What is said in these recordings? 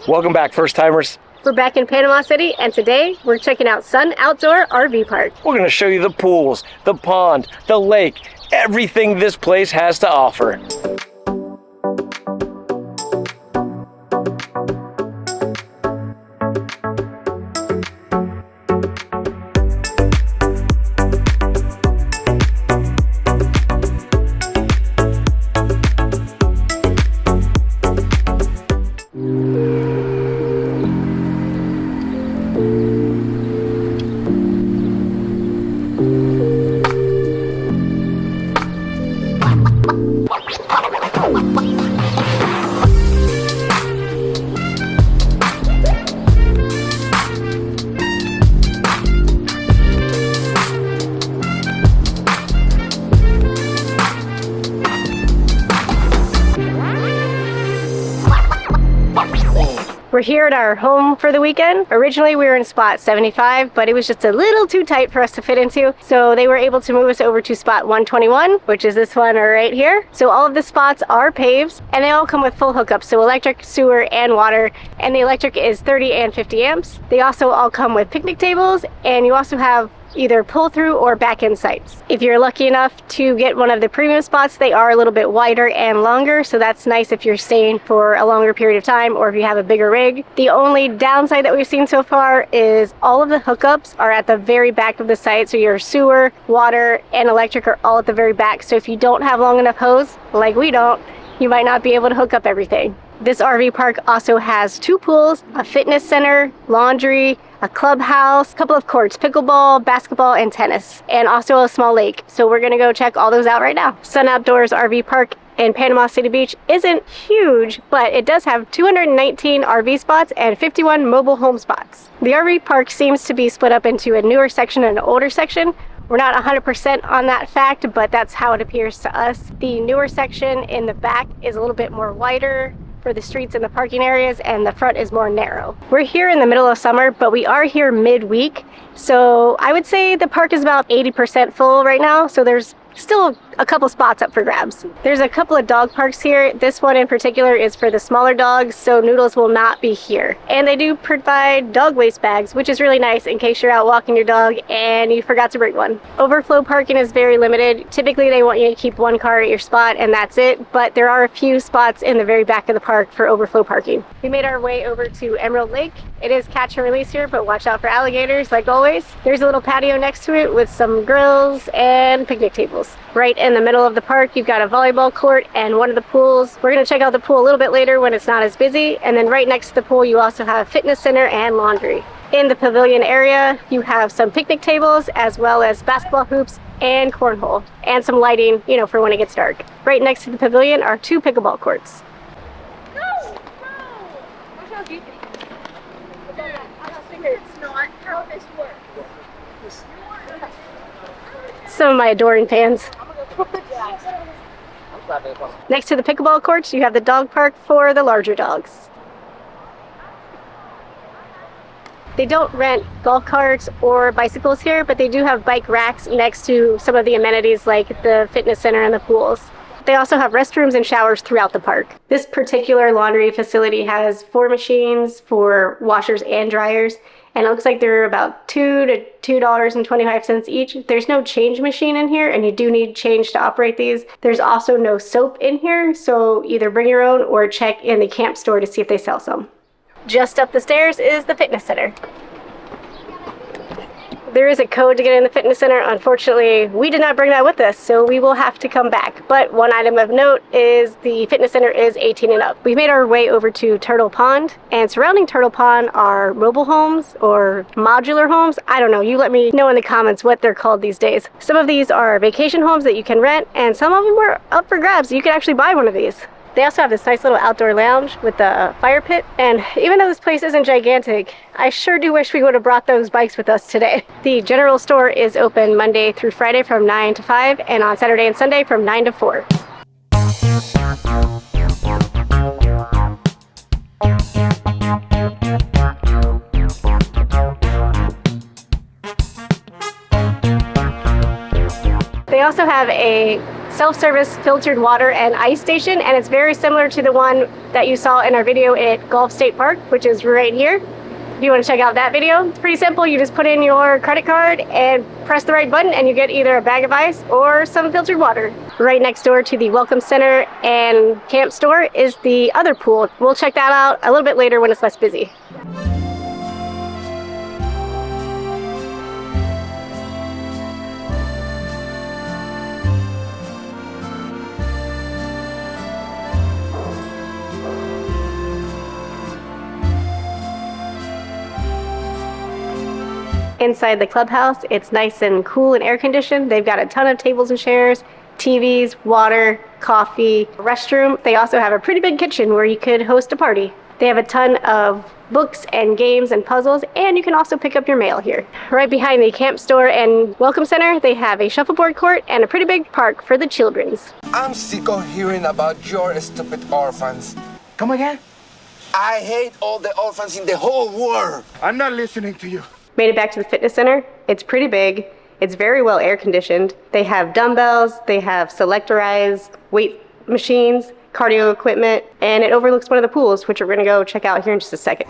Welcome back, first timers. We're back in Panama City, and today we're checking out Sun Outdoor RV Park. We're going to show you the pools, the pond, the lake, everything this place has to offer. We're here at our home for the weekend. Originally we were in spot 75, but it was just a little too tight for us to fit into. So they were able to move us over to spot 121, which is this one right here. So all of the spots are paves and they all come with full hookups. So electric, sewer, and water. And the electric is 30 and 50 amps. They also all come with picnic tables, and you also have either pull through or back in sites. If you're lucky enough to get one of the premium spots, they are a little bit wider and longer, so that's nice if you're staying for a longer period of time or if you have a bigger rig. The only downside that we've seen so far is all of the hookups are at the very back of the site, so your sewer, water, and electric are all at the very back. So if you don't have long enough hose, like we don't, you might not be able to hook up everything. This RV park also has 2 pools, a fitness center, laundry, a clubhouse, a couple of courts, pickleball, basketball, and tennis, and also a small lake. So we're gonna go check all those out right now. Sun Outdoors RV Park in Panama City Beach isn't huge, but it does have 219 RV spots and 51 mobile home spots. The RV park seems to be split up into a newer section and an older section. We're not 100% on that fact, but that's how it appears to us. The newer section in the back is a little bit more wider for the streets and the parking areas, and the front is more narrow. We're here in the middle of summer, but we are here midweek, so I would say the park is about 80% full right now, so there's still a couple spots up for grabs. There's a couple of dog parks here. This one in particular is for the smaller dogs, so Noodles will not be here. And they do provide dog waste bags, which is really nice in case you're out walking your dog and you forgot to bring one. Overflow parking is very limited. Typically they want you to keep one car at your spot and that's it, but there are a few spots in the very back of the park for overflow parking. We made our way over to Emerald Lake. It is catch and release here, but watch out for alligators like always. There's a little patio next to it with some grills and picnic tables. Right in the middle of the park, you've got a volleyball court and one of the pools. We're going to check out the pool a little bit later when it's not as busy. And then right next to the pool, you also have a fitness center and laundry. In the pavilion area, you have some picnic tables as well as basketball hoops and cornhole and some lighting, you know, for when it gets dark. Right next to the pavilion are 2 pickleball courts. It's not how this works. Some of my adoring fans. Next to the pickleball courts, you have the dog park for the larger dogs. They don't rent golf carts or bicycles here, but they do have bike racks next to some of the amenities like the fitness center and the pools. They also have restrooms and showers throughout the park. This particular laundry facility has 4 machines for washers and dryers, and it looks like they're about $2 to $2.25 each. There's no change machine in here, and you do need change to operate these. There's also no soap in here, so either bring your own or check in the camp store to see if they sell some. Just up the stairs is the fitness center. There is a code to get in the fitness center. Unfortunately, we did not bring that with us, so we will have to come back. But one item of note is the fitness center is 18 and up. We made our way over to Turtle Pond, and surrounding Turtle Pond are mobile homes or modular homes. I don't know, you let me know in the comments what they're called these days. Some of these are vacation homes that you can rent, and some of them are up for grabs. You can actually buy one of these. They also have this nice little outdoor lounge with a fire pit, and even though this place isn't gigantic, I sure do wish we would have brought those bikes with us today. The general store is open Monday through Friday from 9 to 5 and on Saturday and Sunday from 9 to 4. They also have a self-service filtered water and ice station, and it's very similar to the one that you saw in our video at Gulf State Park, which is right here. If you want to check out that video, it's pretty simple. You just put in your credit card and press the right button and you get either a bag of ice or some filtered water. Right next door to the Welcome Center and Camp Store is the other pool. We'll check that out a little bit later when it's less busy. Inside the clubhouse, it's nice and cool and air conditioned. They've got a ton of tables and chairs, TVs, water, coffee, restroom. They also have a pretty big kitchen where you could host a party. They have a ton of books and games and puzzles, and you can also pick up your mail here. Right behind the Camp Store and Welcome Center, they have a shuffleboard court and a pretty big park for the children's. I'm sick of hearing about your stupid orphans. Come again? I hate all the orphans in the whole world. I'm not listening to you. Made it back to the fitness center. It's pretty big. It's very well air conditioned. They have dumbbells, they have selectorized weight machines, cardio equipment, and it overlooks one of the pools, which we're gonna go check out here in just a second.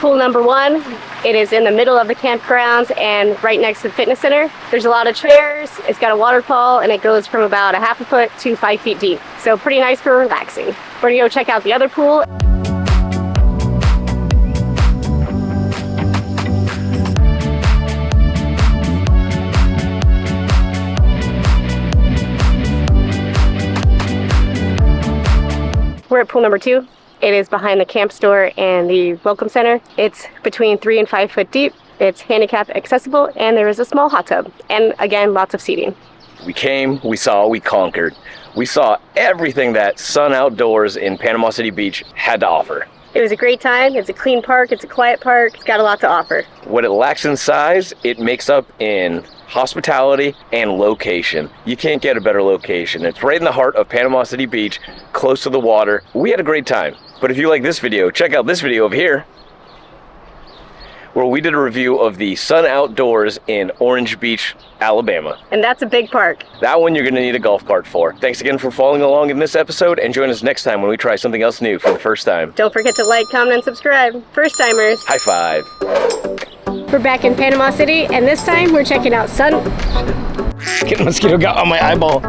Pool number one, it is in the middle of the campgrounds and right next to the fitness center. There's a lot of chairs, it's got a waterfall, and it goes from about a half a foot to 5 feet deep. So pretty nice for relaxing. We're gonna go check out the other pool. We're at pool number two. It is behind the Camp Store and the Welcome Center. It's between 3 and 5 foot deep. It's handicap accessible, and there is a small hot tub. And again, lots of seating. We came, we saw, we conquered. We saw everything that Sun Outdoors in Panama City Beach had to offer. It was a great time. It's a clean park, it's a quiet park, it's got a lot to offer. What it lacks in size, it makes up in hospitality and location. You can't get a better location. It's right in the heart of Panama City Beach, close to the water. We had a great time. But if you like this video, check out this video over here, where we did a review of the Sun Outdoors in Orange Beach, Alabama. And that's a big park. That one you're gonna need a golf cart for. Thanks again for following along in this episode, and join us next time when we try something else new for the first time. Don't forget to like, comment, and subscribe. First timers. High five. We're back in Panama City, and this time we're checking out Sun. Get a mosquito got on my eyeball.